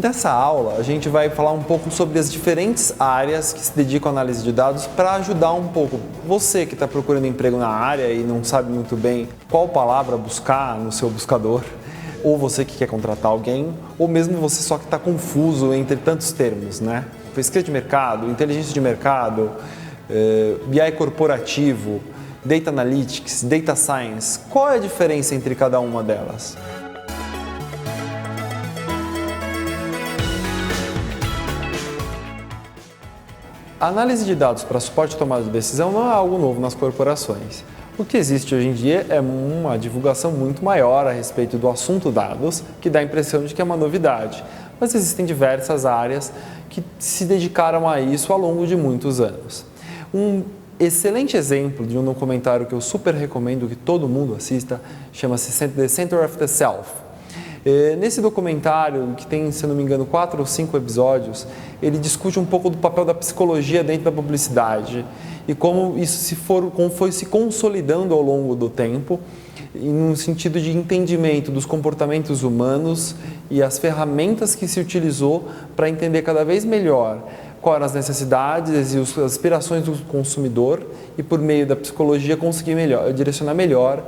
Nessa aula, a gente vai falar um pouco sobre as diferentes áreas que se dedicam à análise de dados para ajudar um pouco você que está procurando emprego na área e não sabe muito bem qual palavra buscar no seu buscador, ou você que quer contratar alguém, ou mesmo você só que está confuso entre tantos termos, né? Pesquisa de mercado, inteligência de mercado, BI corporativo, Data Analytics, Data Science. Qual é a diferença entre cada uma delas? A análise de dados para suporte e tomada de decisão não é algo novo nas corporações. O que existe hoje em dia é uma divulgação muito maior a respeito do assunto dados, que dá a impressão de que é uma novidade. Mas existem diversas áreas que se dedicaram a isso ao longo de muitos anos. Um excelente exemplo de um documentário que eu super recomendo que todo mundo assista, chama-se The Center of the Self. Nesse documentário, que tem, se não me engano, 4 ou 5 episódios, ele discute um pouco do papel da psicologia dentro da publicidade e como isso como foi se consolidando ao longo do tempo, no sentido de entendimento dos comportamentos humanos e as ferramentas que se utilizou para entender cada vez melhor quais eram as necessidades e as aspirações do consumidor e, por meio da psicologia, conseguir direcionar melhor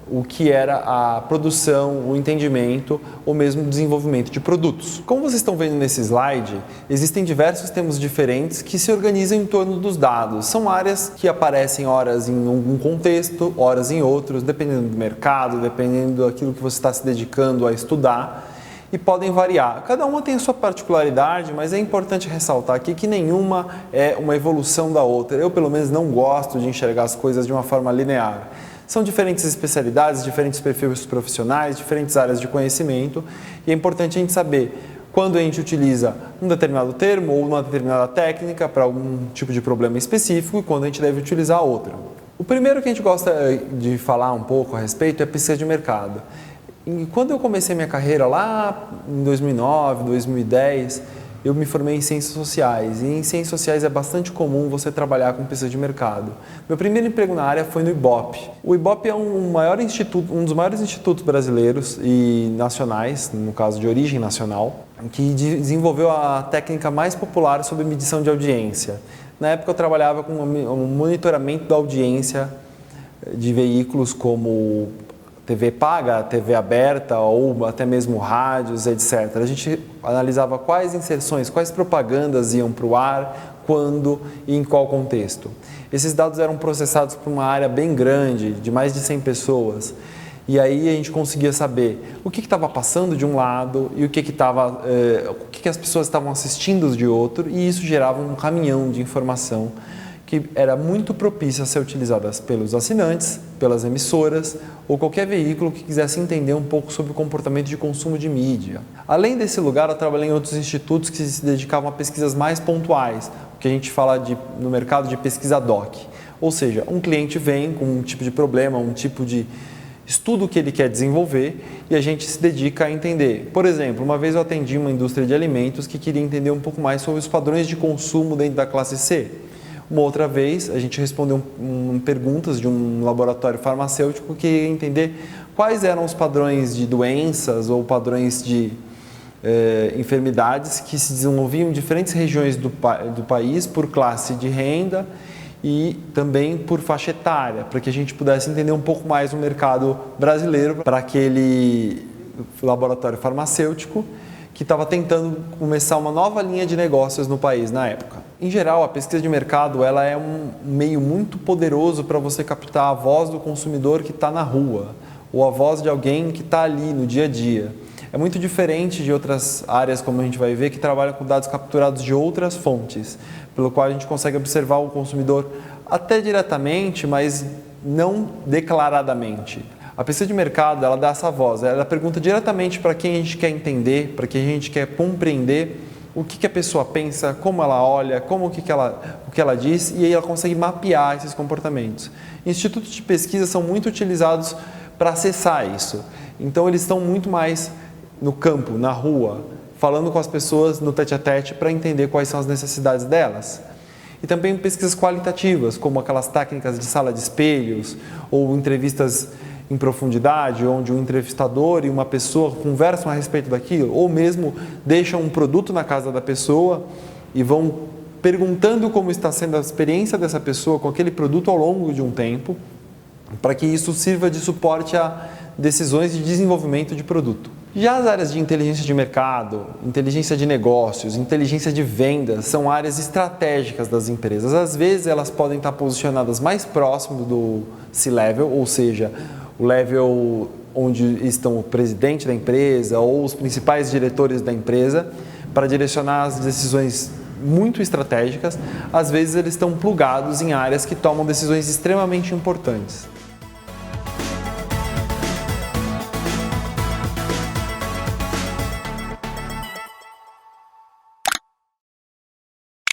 o que era a produção, o entendimento ou mesmo o desenvolvimento de produtos. Como vocês estão vendo nesse slide, existem diversos termos diferentes que se organizam em torno dos dados. São áreas que aparecem horas em algum contexto, horas em outros, dependendo do mercado, dependendo daquilo que você está se dedicando a estudar, e podem variar. Cada uma tem a sua particularidade, mas é importante ressaltar aqui que nenhuma é uma evolução da outra. Eu, pelo menos, não gosto de enxergar as coisas de uma forma linear. São diferentes especialidades, diferentes perfis profissionais, diferentes áreas de conhecimento, e é importante a gente saber quando a gente utiliza um determinado termo ou uma determinada técnica para algum tipo de problema específico e quando a gente deve utilizar outra. O primeiro que a gente gosta de falar um pouco a respeito é pesquisa de mercado. E quando eu comecei minha carreira lá em 2009, 2010, eu me formei em Ciências Sociais, e em Ciências Sociais é bastante comum você trabalhar com pesquisa de mercado. Meu primeiro emprego na área foi no IBOP. O IBOP é um dos maiores institutos brasileiros e nacionais, no caso de origem nacional, que desenvolveu a técnica mais popular sobre medição de audiência. Na época eu trabalhava com o monitoramento da audiência de veículos como TV paga, TV aberta ou até mesmo rádios, etc. A gente analisava quais inserções, quais propagandas iam para o ar, quando e em qual contexto. Esses dados eram processados por uma área bem grande, de mais de 100 pessoas, e aí a gente conseguia saber o que estava passando de um lado e o que as pessoas estavam assistindo de outro, e isso gerava um caminhão de informação que era muito propícia a ser utilizada pelos assinantes, pelas emissoras ou qualquer veículo que quisesse entender um pouco sobre o comportamento de consumo de mídia. Além desse lugar, eu trabalhei em outros institutos que se dedicavam a pesquisas mais pontuais, o que a gente fala no mercado de pesquisa DOC. Ou seja, um cliente vem com um tipo de problema, um tipo de estudo que ele quer desenvolver e a gente se dedica a entender. Por exemplo, uma vez eu atendi uma indústria de alimentos que queria entender um pouco mais sobre os padrões de consumo dentro da classe C. Uma outra vez, a gente respondeu perguntas de um laboratório farmacêutico que queria entender quais eram os padrões de doenças ou padrões de enfermidades que se desenvolviam em diferentes regiões do país por classe de renda e também por faixa etária, para que a gente pudesse entender um pouco mais o mercado brasileiro para aquele laboratório farmacêutico que estava tentando começar uma nova linha de negócios no país na época. Em geral, a pesquisa de mercado ela é um meio muito poderoso para você captar a voz do consumidor que está na rua, ou a voz de alguém que está ali no dia a dia. É muito diferente de outras áreas, como a gente vai ver, que trabalham com dados capturados de outras fontes, pelo qual a gente consegue observar o consumidor até diretamente, mas não declaradamente. A pesquisa de mercado, ela dá essa voz, ela pergunta diretamente para quem a gente quer entender, para quem a gente quer compreender o que a pessoa pensa, como ela olha, o que ela diz, e aí ela consegue mapear esses comportamentos. Institutos de pesquisa são muito utilizados para acessar isso, então eles estão muito mais no campo, na rua, falando com as pessoas no tete-a-tete para entender quais são as necessidades delas. E também pesquisas qualitativas, como aquelas técnicas de sala de espelhos ou entrevistas em profundidade, onde um entrevistador e uma pessoa conversam a respeito daquilo, ou mesmo deixam um produto na casa da pessoa e vão perguntando como está sendo a experiência dessa pessoa com aquele produto ao longo de um tempo, para que isso sirva de suporte a decisões de desenvolvimento de produto. Já as áreas de inteligência de mercado, inteligência de negócios, inteligência de vendas são áreas estratégicas das empresas. Às vezes elas podem estar posicionadas mais próximo do C-Level, ou seja, o level onde estão o presidente da empresa ou os principais diretores da empresa, para direcionar as decisões muito estratégicas. Às vezes eles estão plugados em áreas que tomam decisões extremamente importantes.